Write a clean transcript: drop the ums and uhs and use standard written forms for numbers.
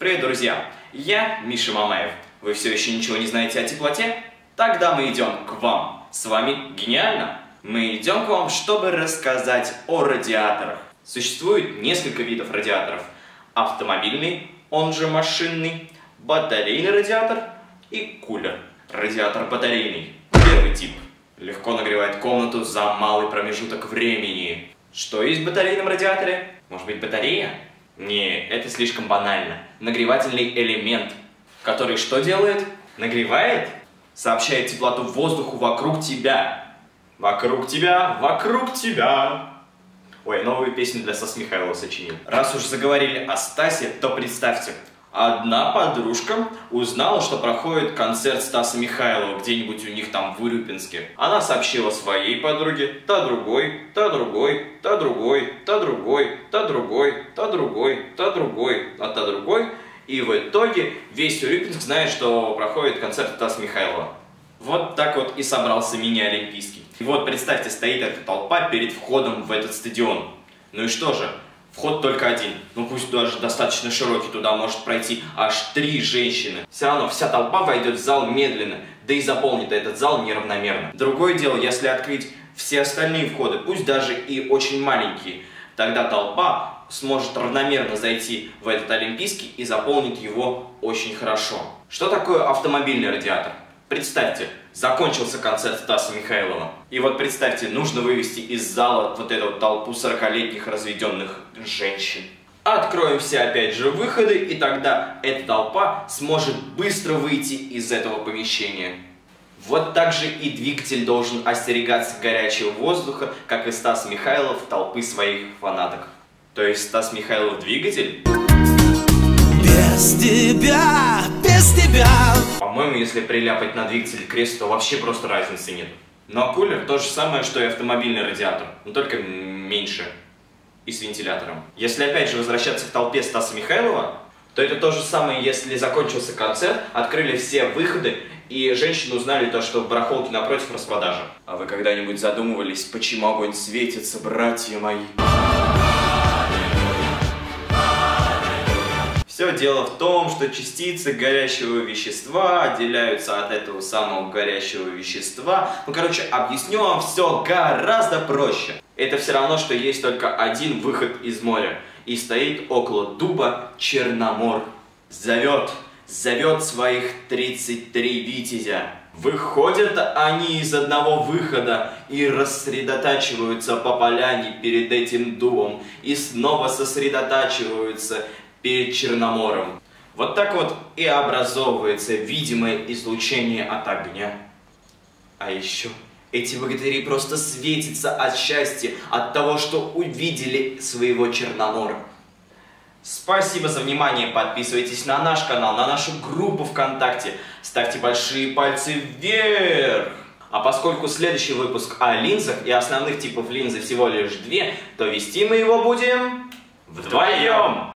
Привет, друзья! Я Миша Мамаев. Вы все еще ничего не знаете о теплоте? Тогда мы идем к вам. С вами гениально! Мы идем к вам, чтобы рассказать о радиаторах. Существует несколько видов радиаторов. Автомобильный, он же машинный, батарейный радиатор и кулер. Радиатор батарейный. Первый тип. Легко нагревает комнату за малый промежуток времени. Что есть в батарейном радиаторе? Может быть, батарея? Не, это слишком банально. Нагревательный элемент, который что делает? Нагревает? Сообщает теплоту воздуху вокруг тебя. Вокруг тебя, вокруг тебя. Ой, новую песню для Стаса Михайлова сочинил. Раз уж заговорили о Стасе, то представьте, одна подружка узнала, что проходит концерт Стаса Михайлова где-нибудь у них там в Урюпинске. Она сообщила своей подруге, та другой, та другой, та другой, та другой, та другой, та другой, та другой, а та другой. И в итоге весь Урюпинск знает, что проходит концерт Стаса Михайлова. Вот так вот и собрался мини-олимпийский. И вот представьте, стоит эта толпа перед входом в этот стадион. Ну и что же? Вход только один, ну пусть даже достаточно широкий, туда может пройти аж 3 женщины. Все равно вся толпа войдет в зал медленно, да и заполнит этот зал неравномерно. Другое дело, если открыть все остальные входы, пусть даже и очень маленькие, тогда толпа сможет равномерно зайти в этот олимпийский и заполнит его очень хорошо. Что такое автомобильный радиатор? Представьте, закончился концерт Стаса Михайлова. И вот представьте, нужно вывести из зала вот эту толпу 40-летних разведенных женщин. Откроем все опять же выходы, и тогда эта толпа сможет быстро выйти из этого помещения. Вот так же и двигатель должен остерегаться горячего воздуха, как и Стас Михайлов толпы своих фанаток. То есть Стас Михайлов двигатель? Без тебя, без тебя. По-моему, если приляпать на двигатель крест, то вообще просто разницы нет. Но кулер то же самое, что и автомобильный радиатор, но только меньше и с вентилятором. Если опять же возвращаться к толпе Стаса Михайлова, то это то же самое, если закончился концерт, открыли все выходы, и женщины узнали то, что в барахолке напротив распродажа. А вы когда-нибудь задумывались, почему огонь светится, братья мои? Все дело в том, что частицы горящего вещества отделяются от этого самого горящего вещества. Ну, короче, объясню вам все гораздо проще. Это все равно, что есть только один выход из моря. И стоит около дуба Черномор. Зовет своих 33 витязя. Выходят они из одного выхода и рассредотачиваются по поляне перед этим дубом. И снова сосредотачиваются перед Черномором. Вот так вот и образовывается видимое излучение от огня. А еще эти богатыри просто светятся от счастья, от того, что увидели своего Черномора. Спасибо за внимание, подписывайтесь на наш канал, на нашу группу ВКонтакте, ставьте большие пальцы вверх. А поскольку следующий выпуск о линзах и основных типов линзы всего лишь 2, то вести мы его будем вдвоем.